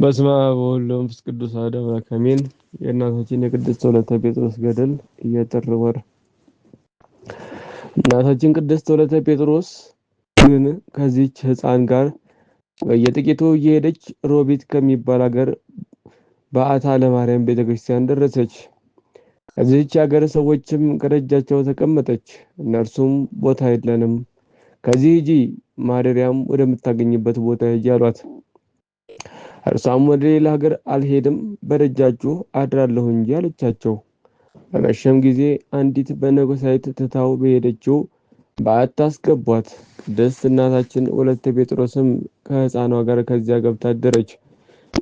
በስመ አብ ወወልድ ወመንፈስ ቅዱስ አሐዱ አምላክ አሜን። የእናታችን የቅድስት ወለተ ጴጥሮስ ገድል የጥር ወር። እናታችን ቅድስት ወለተ ጴጥሮስ ግን ከዚች ሕፃን ጋር በየጥቂቱ እየሄደች ሮቢት ከሚባል ሀገር በዓታ ለማርያም ቤተክርስቲያን ደረሰች። ከዚህች ሀገር ሰዎችም ከደጃቸው ተቀመጠች። እነርሱም ቦታ የለንም፣ ከዚህ ሂጂ፣ ማደሪያም ወደምታገኝበት ቦታ ሂጂ አሏት። እርሷም ወደ ሌላ ሀገር አልሄድም፣ በደጃችሁ አድራለሁ እንጂ አለቻቸው። በመሸም ጊዜ አንዲት መነኮሳይት ትታው በሄደችው በዓት አስገቧት። ቅድስት እናታችን ወለተ ጴጥሮስም ከሕፃኗ ጋር ከዚያ ገብታ አደረች።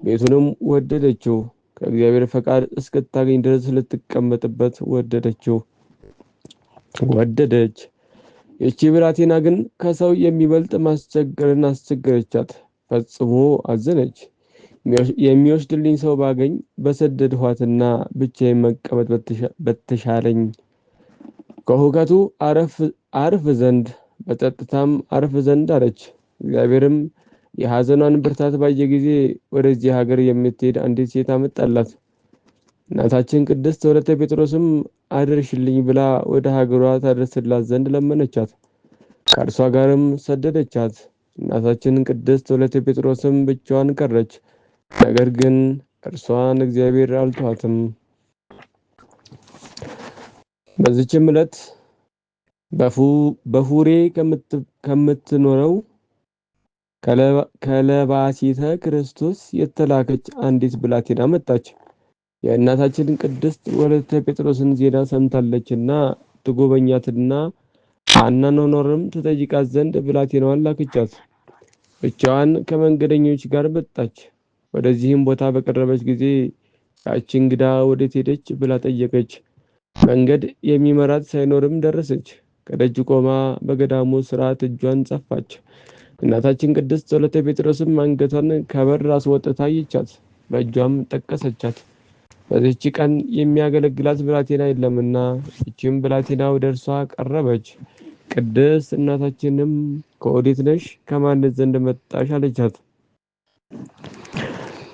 ቤቱንም ወደደችው። ከእግዚአብሔር ፈቃድ እስክታገኝ ድረስ ልትቀመጥበት ወደደች። ይቺ ብላቴና ግን ከሰው የሚበልጥ ማስቸገርን አስቸገረቻት። ፈጽሞ አዘነች። የሚወስድልኝ ሰው ባገኝ በሰደድኋትና ብቻዬን መቀመጥ በተሻለኝ፣ ከሁከቱ አርፍ ዘንድ በጸጥታም አርፍ ዘንድ አለች። እግዚአብሔርም የሐዘኗን ብርታት ባየ ጊዜ ወደዚህ ሀገር የምትሄድ አንዲት ሴት አመጣላት። እናታችን ቅድስት ወለተ ጴጥሮስም አድርሽልኝ ብላ ወደ ሀገሯ ታደርስላት ዘንድ ለመነቻት። ከእርሷ ጋርም ሰደደቻት። እናታችን ቅድስት ወለተ ጴጥሮስም ብቻዋን ቀረች። ነገር ግን እርሷን እግዚአብሔር አልተዋትም። በዚችም ዕለት በፉሬ ከምትኖረው ከለባሲተ ክርስቶስ የተላከች አንዲት ብላቴና መጣች። የእናታችን ቅድስት ወለተ ጴጥሮስን ዜና ሰምታለችና ትጎበኛትና አኗኗርም ትጠይቃት ዘንድ ብላቴናዋን ላከቻት። ብቻዋን ከመንገደኞች ጋር መጣች። ወደዚህም ቦታ በቀረበች ጊዜ ያቺ እንግዳ ወዴት ሄደች ብላ ጠየቀች። መንገድ የሚመራት ሳይኖርም ደረሰች። ከደጅ ቆማ በገዳሙ ሥርዓት እጇን ጸፋች። እናታችን ቅድስት ወለተ ጴጥሮስም አንገቷን ከበር አስወጥታ አየቻት፣ በእጇም ጠቀሰቻት። በዚህች ቀን የሚያገለግላት ብላቴና የለምና ይህችም ብላቴና ወደ እርሷ ቀረበች። ቅድስት እናታችንም ከወዴት ነሽ? ከማንስ ዘንድ መጣሽ? አለቻት።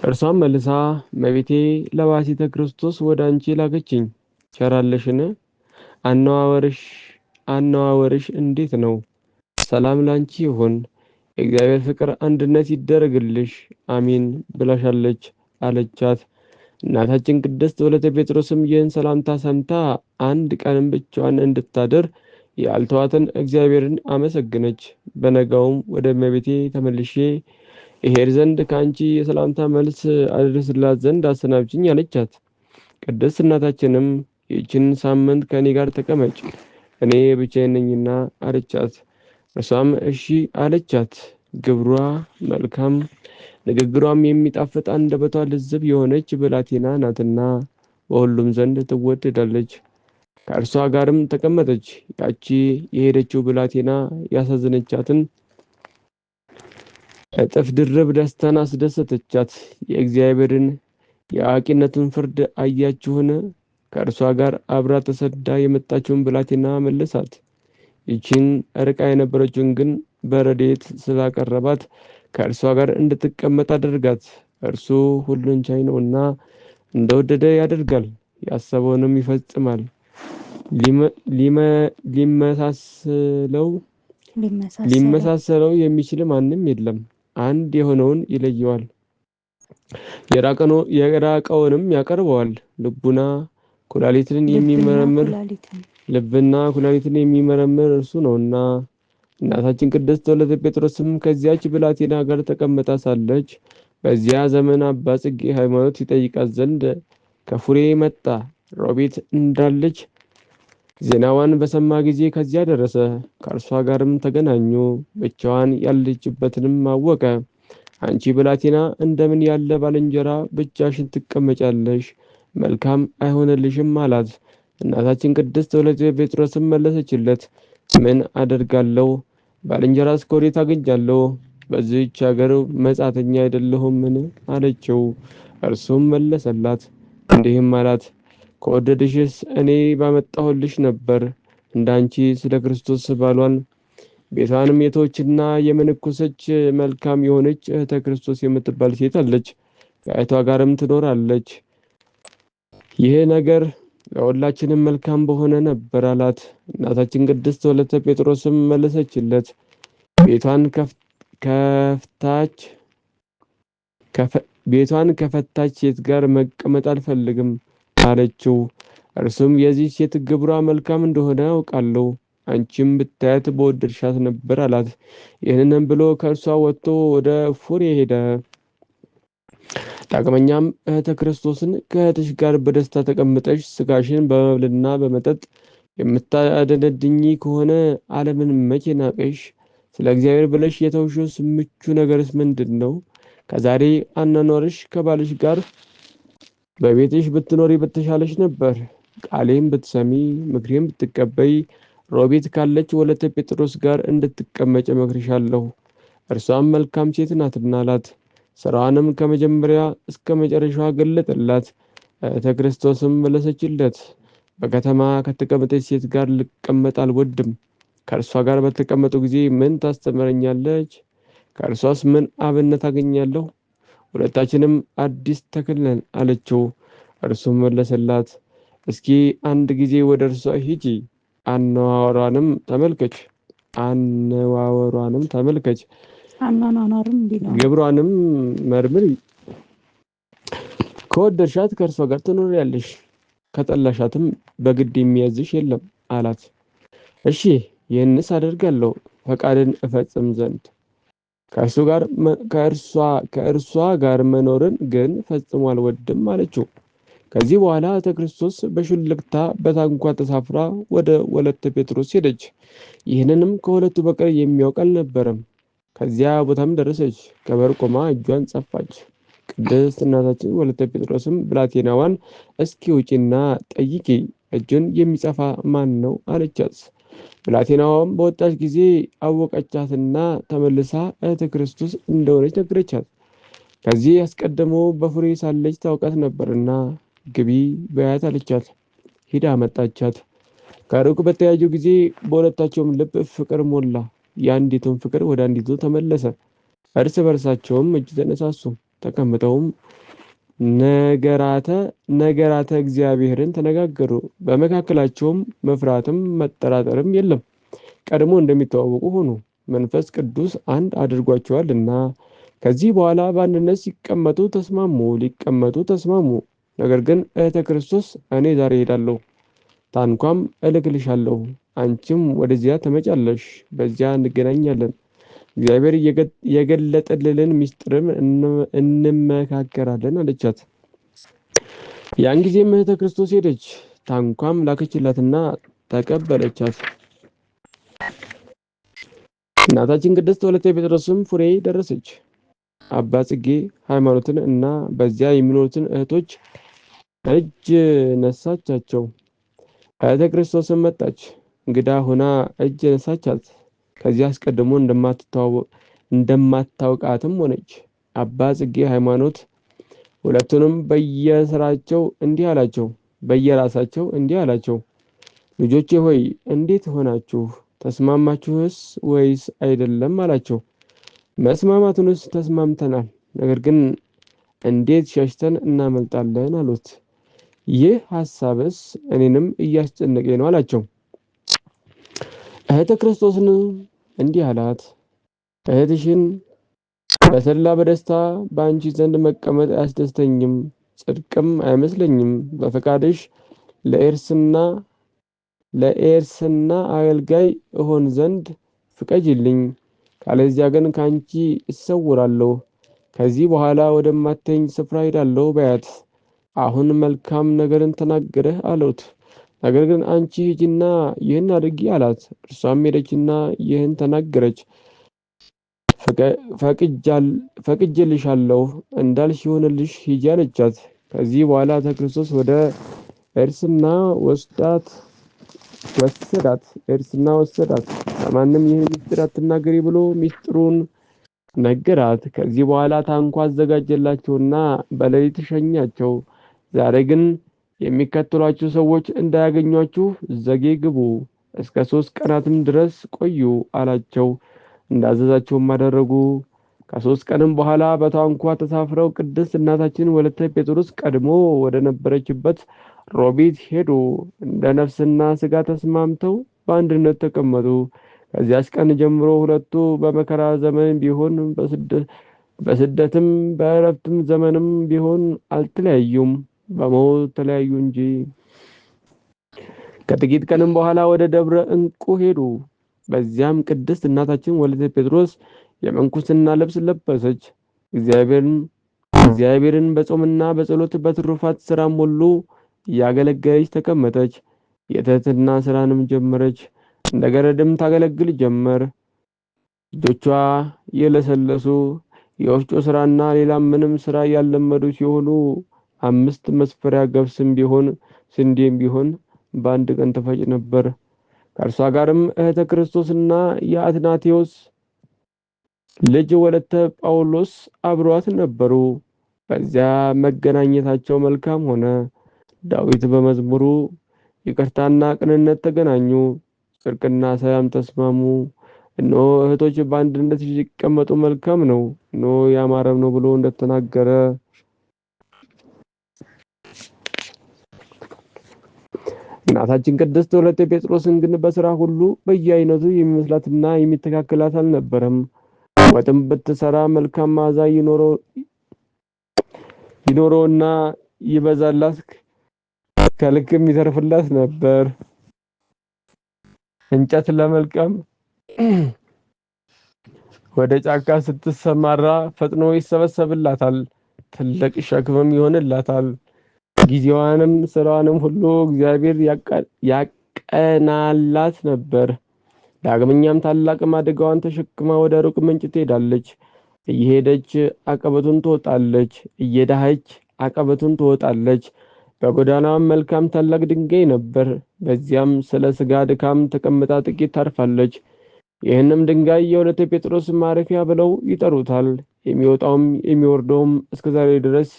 እርሷም መልሳ እመቤቴ ለባሲተ ክርስቶስ ወደ አንቺ ላከችኝ። ቸራለሽን? አነዋወርሽ እንዴት ነው? ሰላም ላንቺ ይሁን፣ የእግዚአብሔር ፍቅር አንድነት ይደረግልሽ፣ አሚን ብላሻለች አለቻት። እናታችን ቅድስት ወለተ ጴጥሮስም ይህን ሰላምታ ሰምታ አንድ ቀንም ብቻዋን እንድታደር ያልተዋትን እግዚአብሔርን አመሰገነች። በነጋውም ወደ እመቤቴ ተመልሼ እሄድ ዘንድ ከአንቺ የሰላምታ መልስ አድርስላት ዘንድ አሰናብችኝ አለቻት። ቅድስት እናታችንም ይህችን ሳምንት ከእኔ ጋር ተቀመጭ፣ እኔ ብቻዬን ነኝና አለቻት። እርሷም እሺ አለቻት። ግብሯ መልካም፣ ንግግሯም የሚጣፍጥ፣ አንደበቷ ልዝብ የሆነች ብላቴና ናትና በሁሉም ዘንድ ትወደዳለች። ከእርሷ ጋርም ተቀመጠች። ያቺ የሄደችው ብላቴና ያሳዘነቻትን እጥፍ ድርብ ደስታን አስደሰተቻት። የእግዚአብሔርን የአዋቂነትን ፍርድ አያችሁን? ከእርሷ ጋር አብራ ተሰዳ የመጣችውን ብላቴና መለሳት። ይችን ርቃ የነበረችውን ግን በረድኤት ስላቀረባት ከእርሷ ጋር እንድትቀመጥ አደርጋት። እርሱ ሁሉን ቻይ ነውና እንደወደደ ያደርጋል፣ ያሰበውንም ይፈጽማል። ሊመሳሰለው የሚችል ማንም የለም። አንድ የሆነውን ይለየዋል፣ የራቀውንም ያቀርበዋል። ልብና ኩላሊትን የሚመረምር እርሱ ነውና። እናታችን ቅድስት ወለተ ጴጥሮስም ከዚያች ብላቴና ጋር ተቀምጣ ሳለች በዚያ ዘመን አባ ጽጌ ሃይማኖት ይጠይቃት ዘንድ ከፉሬ መጣ። ሮቢት እንዳለች ዜናዋን በሰማ ጊዜ ከዚያ ደረሰ። ከእርሷ ጋርም ተገናኙ። ብቻዋን ያለችበትንም አወቀ። አንቺ ብላቴና እንደምን ያለ ባልንጀራ ብቻሽን ትቀመጫለሽ? መልካም አይሆንልሽም አላት። እናታችን ቅድስት ወለተ ጴጥሮስም መለሰችለት፣ ምን አደርጋለሁ? ባልንጀራስ ከወዴት አገኛለሁ? በዚህች ሀገር መጻተኛ አይደለሁምን? አለችው። እርሱም መለሰላት እንዲህም አላት፣ ከወደድሽስ እኔ ባመጣሁልሽ ነበር። እንዳንቺ ስለ ክርስቶስ ባሏን ቤቷንም የተወችና የመነኮሰች መልካም የሆነች እህተ ክርስቶስ የምትባል ሴት አለች። ከእህቷ ጋርም ትኖራለች። ይህ ነገር ለሁላችንም መልካም በሆነ ነበር አላት። እናታችን ቅድስት ወለተ ጴጥሮስም መለሰችለት፣ ቤቷን ከፍታች ቤቷን ከፈታች ሴት ጋር መቀመጥ አልፈልግም አለችው። እርሱም የዚህ ሴት ግብሯ መልካም እንደሆነ አውቃለሁ፣ አንቺም ብታያት በወደድሻት ነበር አላት። ይህንንም ብሎ ከእርሷ ወጥቶ ወደ ፉሬ ሄደ። ዳግመኛም እህተ ክርስቶስን ከእህትሽ ጋር በደስታ ተቀምጠሽ ስጋሽን በመብልና በመጠጥ የምታደነድኝ ከሆነ ዓለምን መቼ ናቀሽ? ስለ እግዚአብሔር ብለሽ የተውሽውስ ምቹ ነገርስ ምንድን ነው? ከዛሬ አኗኗርሽ ከባልሽ ጋር በቤትሽ ብትኖሪ በተሻለሽ ነበር። ቃሌም ብትሰሚ ምክሬም ብትቀበይ ሮቤት ካለች ወለተ ጴጥሮስ ጋር እንድትቀመጭ እመክርሻለሁ። እርሷም መልካም ሴት ናትና አላት። ስራዋንም ከመጀመሪያ እስከ መጨረሻዋ ገለጠላት። እህተ ክርስቶስም መለሰችለት፣ በከተማ ከተቀመጠች ሴት ጋር ልቀመጥ አልወድም። ከእርሷ ጋር በተቀመጡ ጊዜ ምን ታስተምረኛለች? ከእርሷስ ምን አብነት አገኛለሁ? ሁለታችንም አዲስ ተክል ነን አለችው። እርሱም መለሰላት፣ እስኪ አንድ ጊዜ ወደ እርሷ ሂጂ፣ አነዋወሯንም ተመልከች ግብሯንም መርምሪ። ከወደድሻት ከእርሷ ጋር ትኖሪያለሽ፣ ከጠላሻትም በግድ የሚያዝሽ የለም አላት። እሺ ይህንስ አደርጋለሁ፣ ፈቃድን እፈጽም ዘንድ ከእርሷ ጋር መኖርን ግን ፈጽሞ አልወድም አለችው። ከዚህ በኋላ እህተ ክርስቶስ በሹልክታ በታንኳ ተሳፍራ ወደ ወለተ ጴጥሮስ ሄደች። ይህንንም ከሁለቱ በቀር የሚያውቅ አልነበረም። ከዚያ ቦታም ደረሰች። ከበር ቆማ እጇን ጸፋች። ቅድስት እናታችን ወለተ ጴጥሮስም ብላቴናዋን እስኪ ውጪና ጠይቂ፣ እጁን የሚጸፋ ማን ነው አለቻት። ብላቴናዋም በወጣች ጊዜ አወቀቻትና ተመልሳ እህተ ክርስቶስ እንደሆነች ነገረቻት። ከዚህ አስቀድሞ በፍሬ ሳለች ታውቃት ነበርና ግቢ በያት አለቻት። ሂዳ መጣቻት። ከሩቅ በተያዩ ጊዜ በሁለታቸውም ልብ ፍቅር ሞላ። የአንዲቱም ፍቅር ወደ አንዲቱ ተመለሰ። እርስ በርሳቸውም እጅ ተነሳሱ። ተቀምጠውም ነገራተ እግዚአብሔርን ተነጋገሩ። በመካከላቸውም መፍራትም መጠራጠርም የለም። ቀድሞ እንደሚተዋወቁ ሆኑ። መንፈስ ቅዱስ አንድ አድርጓቸዋልና። ከዚህ በኋላ በአንድነት ሊቀመጡ ተስማሙ። ነገር ግን እህተ ክርስቶስ እኔ ዛሬ ሄዳለሁ፣ ታንኳም እልክልሻለሁ፣ አንቺም ወደዚያ ትመጫለሽ፣ በዚያ እንገናኛለን፣ እግዚአብሔር የገለጠልንን ምስጢርም እንመካከራለን አለቻት። ያን ጊዜም እህተ ክርስቶስ ሄደች፣ ታንኳም ላከችላትና ተቀበለቻት። እናታችን ቅድስት ወለተ ጴጥሮስም ፉሬ ደረሰች። አባ ጽጌ ሃይማኖትን እና በዚያ የሚኖሩትን እህቶች እጅ ነሳቻቸው። እህተ ክርስቶስም መጣች፣ እንግዳ ሆና እጅ ነሳቻት። ከዚህ አስቀድሞ እንደማታውቃትም ሆነች። አባ ጽጌ ሃይማኖት ሁለቱንም በየራሳቸው እንዲህ አላቸው፣ ልጆቼ ሆይ እንዴት ሆናችሁ? ተስማማችሁስ ወይስ አይደለም አላቸው። መስማማቱንስ ተስማምተናል፣ ነገር ግን እንዴት ሸሽተን እናመልጣለን አሉት። ይህ ሐሳብስ እኔንም እያስጨነቀኝ ነው አላቸው። እህተ ክርስቶስን እንዲህ አላት፣ እህትሽን በተድላ በደስታ በአንቺ ዘንድ መቀመጥ አያስደስተኝም፣ ጽድቅም አይመስለኝም። በፈቃድሽ ለኤርስና አገልጋይ እሆን ዘንድ ፍቀጅልኝ፣ ካለዚያ ግን ከአንቺ እሰውራለሁ። ከዚህ በኋላ ወደማትተኝ ስፍራ ሄዳለሁ በያት። አሁን መልካም ነገርን ተናገረህ አሉት። ነገር ግን አንቺ ሂጂና ይህን አድርጊ አላት። እርሷም ሄደችና ይህን ተናገረች። ፈቅጄልሻለሁ፣ እንዳልሽ ይሁንልሽ፣ ሂጂ አለቻት። ከዚህ በኋላ ክርስቶስ ወደ ኤርስና ወሰዳት። ለማንም ይህን ምስጢር አትናገሪ ብሎ ምስጢሩን ነገራት። ከዚህ በኋላ ታንኳ አዘጋጀላቸውና በሌሊት ሸኛቸው። ዛሬ ግን የሚከተሏችሁ ሰዎች እንዳያገኟችሁ ዘጌ ግቡ፣ እስከ 3 ቀናትም ድረስ ቆዩ አላቸው። እንዳዘዛቸውም አደረጉ። ከ3 ቀንም በኋላ በታንኳ ተሳፍረው ቅድስት እናታችን ወለተ ጴጥሮስ ቀድሞ ወደ ነበረችበት ሮቢት ሄዱ። እንደ ነፍስና ሥጋ ተስማምተው በአንድነት ተቀመጡ። ከዚያች ቀን ጀምሮ ሁለቱ በመከራ ዘመን ቢሆን በስደትም በእረፍትም ዘመንም ቢሆን አልተለያዩም፣ በሞት ተለያዩ እንጂ። ከጥቂት ቀንም በኋላ ወደ ደብረ ዕንቁ ሄዱ። በዚያም ቅድስት እናታችን ወለተ ጴጥሮስ የምንኩስና ልብስ ለበሰች። እግዚአብሔርን በጾምና በጸሎት በትሩፋት ሥራም ሁሉ እያገለገለች ተቀመጠች። የትሕትና ሥራንም ጀመረች። እንደ ገረድም ታገለግል ጀመር። እጆቿ የለሰለሱ የወፍጮ ሥራና ሌላም ምንም ሥራ ያልለመዱ ሲሆኑ 5 መስፈሪያ ገብስም ቢሆን ስንዴም ቢሆን በአንድ ቀን ትፈጭ ነበር። ከእርሷ ጋርም እህተ ክርስቶስና የአትናቴዎስ ልጅ ወለተ ጳውሎስ አብሯት ነበሩ። በዚያ መገናኘታቸው መልካም ሆነ። ዳዊት በመዝሙሩ ይቅርታና ቅንነት ተገናኙ፣ ጽድቅና ሰላም ተስማሙ። እነሆ እህቶች በአንድነት ሲቀመጡ መልካም ነው፣ እነሆ ያማረም ነው ብሎ እንደተናገረ እናታችን ቅድስት ወለተ ጴጥሮስን ግን በሥራ ሁሉ በየአይነቱ የሚመስላትና የሚተካከላት አልነበረም። ወጥም ብትሰራ መልካም መዓዛ ይኖረውና ይበዛላት ከልክም ይተርፍላት ነበር። እንጨት ለመልቀም ወደ ጫካ ስትሰማራ ፈጥኖ ይሰበሰብላታል፣ ትልቅ ሸክምም ይሆንላታል። ጊዜዋንም ስራዋንም ሁሉ እግዚአብሔር ያቀናላት ነበር። ዳግመኛም ታላቅ ማድጋዋን ተሸክማ ወደ ሩቅ ምንጭ ትሄዳለች። እየሄደች አቀበቱን ትወጣለች፣ እየዳኸች አቀበቱን ትወጣለች። በጎዳናዋም መልካም ታላቅ ድንጋይ ነበር። በዚያም ስለ ሥጋ ድካም ተቀምጣ ጥቂት ታርፋለች። ይህንም ድንጋይ የወለተ ጴጥሮስ ማረፊያ ብለው ይጠሩታል። የሚወጣውም የሚወርደውም እስከ ዛሬ ድረስ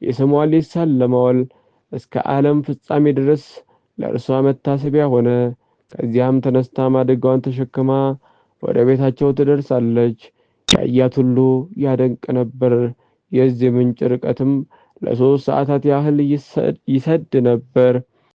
የስሟን ይሳለመዋል። እስከ ዓለም ፍጻሜ ድረስ ለእርሷ መታሰቢያ ሆነ። ከዚያም ተነስታ ማድጋዋን ተሸክማ ወደ ቤታቸው ትደርሳለች። ያያት ሁሉ ያደንቅ ነበር። የዚህ ምንጭ ርቀትም ለ3 ሰዓታት ያህል ይሰድ ነበር።